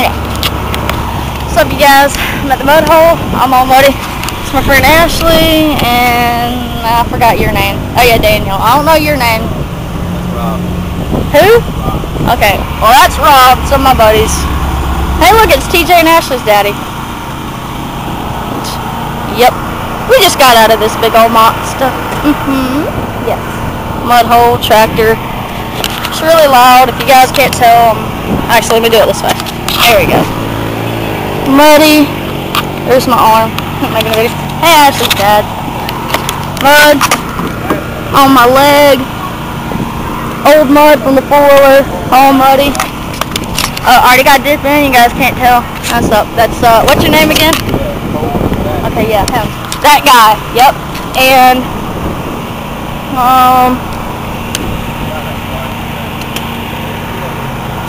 Okay. What's up, you guys? I'm at the mud hole. I'm all muddy. It's my friend Ashley, and I forgot your name. Oh yeah, Daniel. I don't know your name. That's Rob. Who? Rob. Okay. Well, that's Rob. Some of my buddies. Hey, look, it's TJ and Ashley's daddy. Yep. We just got out of this big old monster. Yes. Mud hole, tractor. It's really loud. If you guys can't tell, actually, let me do it this way. There we go. Muddy. There's my arm. I'm making a video. Hey, Ashley's dad. Mud on my leg. Old mud from the 4-wheeler. All muddy. Already got dippn. You guys can't tell. That's up. That's what's your name again? Okay, yeah, him. That guy. Yep. And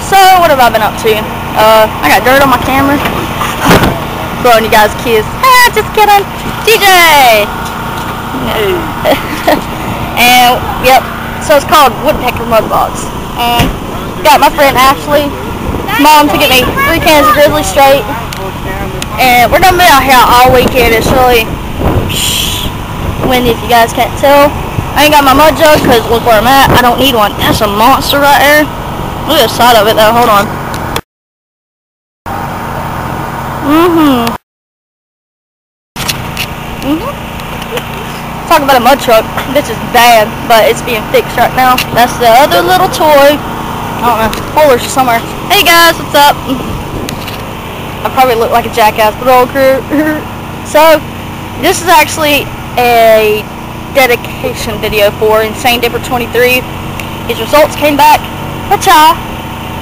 so what have I been up to? I got dirt on my camera. Blowing you guys a kiss. Ah, just kidding. TJ! No. And, yep. So it's called woodpecker mudbogs. And got my friend Ashley. Mom to get me 3 cans of Grizzly straight. And we're gonna be out here all weekend. It's really windy if you guys can't tell. I ain't got my mud jug because look where I'm at. I don't need one. That's a monster right there. Look at the side of it though. Hold on. Talk about a mud truck. This is bad, but it's being fixed right now. That's the other little toy. I don't know. Polar's somewhere. Hey guys, what's up? I probably look like a jackass, but old crew. So, this is actually a dedication video for Insane Dipper 23. His results came back.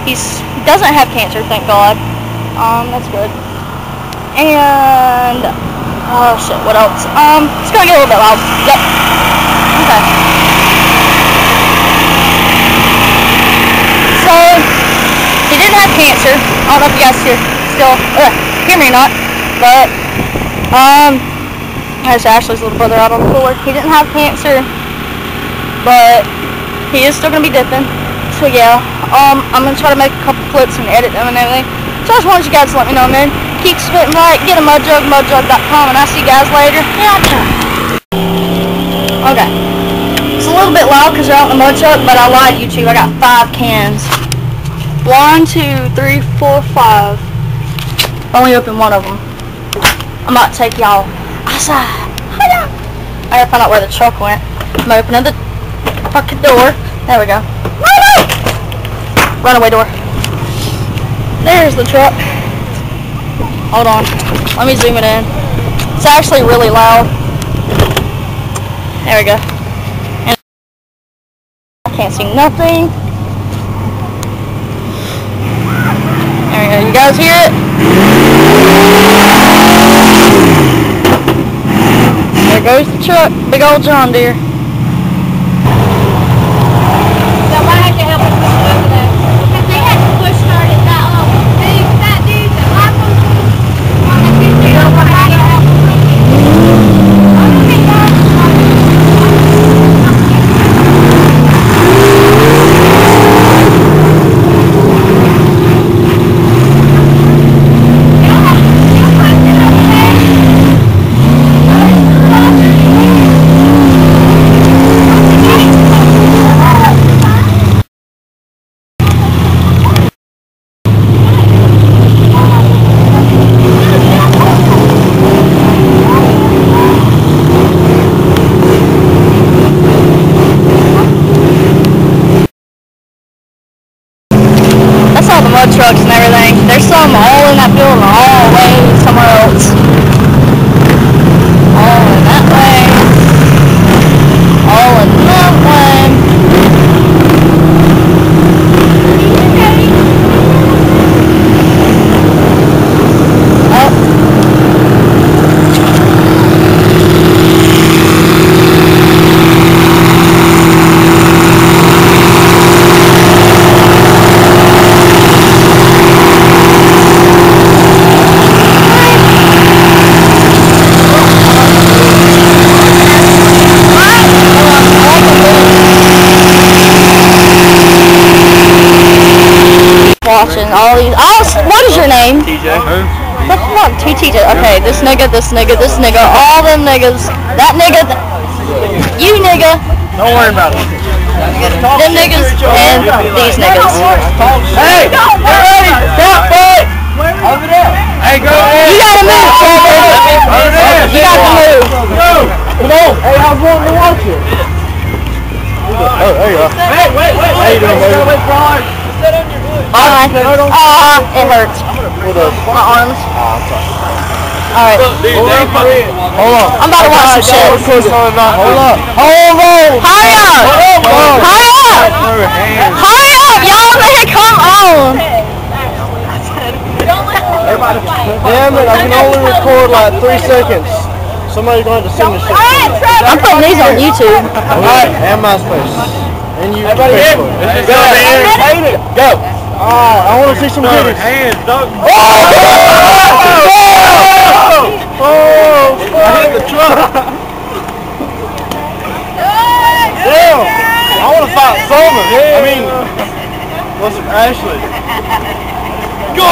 He doesn't have cancer, thank God. That's good. And oh shit, what else? It's gonna get a little bit loud. Yep. Okay. So he didn't have cancer. I don't know if you guys hear me or not, but there's Ashley's little brother out on the cooler. He didn't have cancer, but he is still gonna be dipping. So yeah, I'm gonna try to make a couple clips and edit them and everything. So I just wanted you guys to let me know, man. Keep spitting right, get a mud jug, mudjug.com, and I'll see you guys later. Okay. It's a little bit loud because they're out in the mud truck, but I lied, YouTube. I got 5 cans. 1, 2, 3, 4, 5. Only opened one of them. I'm about to take y'all outside. I gotta find out where the truck went. I'm opening the fucking door. There we go. Runaway door. There's the truck. Hold on. Let me zoom it in. It's actually really loud. There we go. And I can't see nothing. There we go. You guys hear it? There goes the truck. Big old John Deere. All the mud trucks and everything. There's some all in that building, all way somewhere else. All in that way. All in that way. TJ. Who? That's not two TJ. Okay, this nigga, all them niggas. That nigga, you nigga. Don't worry about it. Them niggas and these niggas. Hey! Get ready! Stop, boy! Over there! Hey, go ahead! You gotta move, Trevor! You got to move! Go! Come on! Hey, I was wanting to watch it. Oh, there you go. Hey, wait! How you doing, baby? It hurts. My arms. Alright. Hold on. I'm about to watch some shit. Hold up. Hurry up! Hurry up! Hurry up! Y'all, man, come on! Damn it, I can only record like 3 seconds. Somebody's going to send this shit to me. I'm putting these on YouTube. Alright, and MySpace. And you Facebook. Go! Alright, I want to see some titties. Hands, dog. Oh! I hit the truck. Damn! I want to fight Summer. I mean, what's it, Ashley? Go!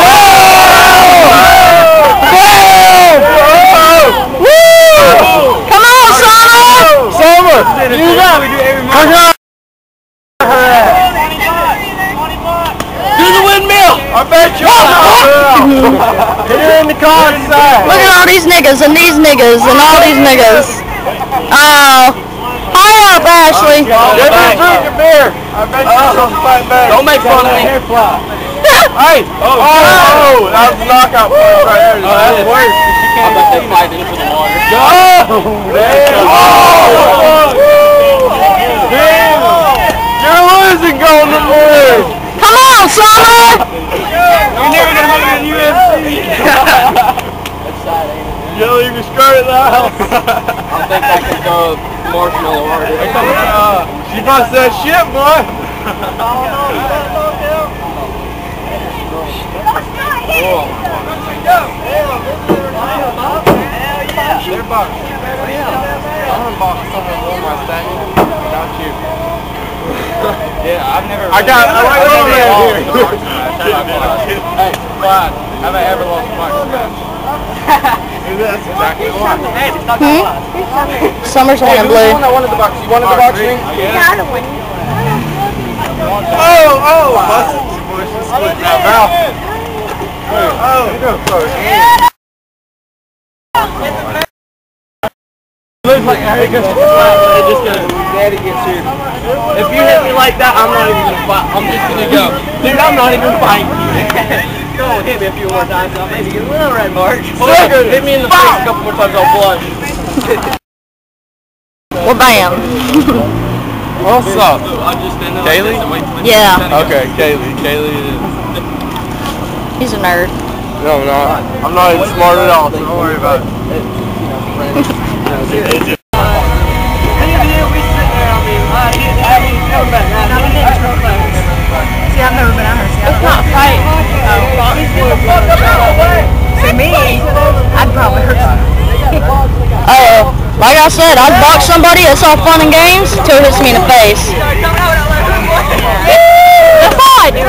Woo! Come on, Summer! Summer! You got it! Do the windmill! I bet you hit her in the car inside. Look at all these niggas and these niggas and all these niggas. Oh. Hurry up, Ashley. Drink your beer. I bet you something fight back. Don't make fun of me. Hey! Oh! That was a knockout punch right there. Oh, that's worse. I'm about to fight into the water. Damn! You're losing, Golden Boy! Come on, Summer! You're never gonna make it in UFC. You don't even skirt at the house. I think I can go marshmallow harder. She must that shit, boy. They're boxing. I'm unboxing some of my stacking. Without you. Yeah, I've never. I got over here. Hey, fine. Have I ever lost a boxing match? That's exactly why. Hey, it's not gonna lie. Summer's one in blue. I wanted the box. You wanted the box ring? Yeah. Oh! Busted. Split that mouth. Oh, you go first. Looks like it just goes. Daddy gets here. If you hit me like that, I'm not even gonna fight. I'm just gonna go. Dude, I'm not even fighting you. Go hit me a few more times. I'll maybe get a little red mark. Hit me in the face a couple more times. I'll blush. Well, bam. What's up? Kaylee? Yeah. Okay, Kaylee. Kaylee it is. He's a nerd. No, I'm not. I'm not even smart at all. Don't worry about it. See, I've never been out here. It's not right. See, me, I'd probably hurt somebody. Like I said, I'd box somebody, it's all fun and games, till it hits me in the face. That's all I do.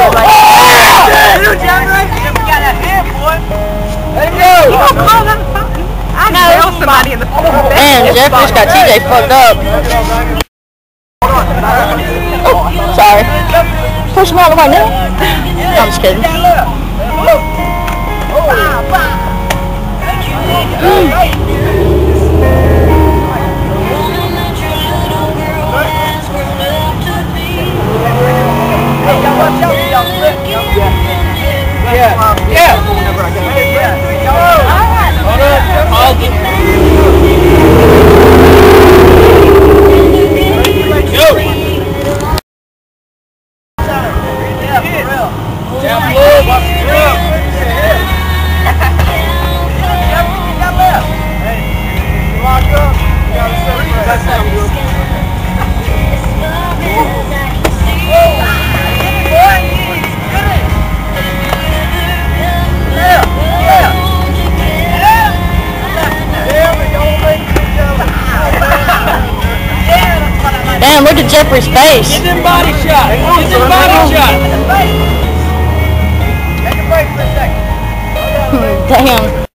I know somebody in the Man, Jeffrey's got TJ fucked up. Oh, sorry. Push him out of the way now. I'm just kidding. Damn, look at Jeffrey's face. Get them body shot. Get them body shot. Take a break for a second. Damn.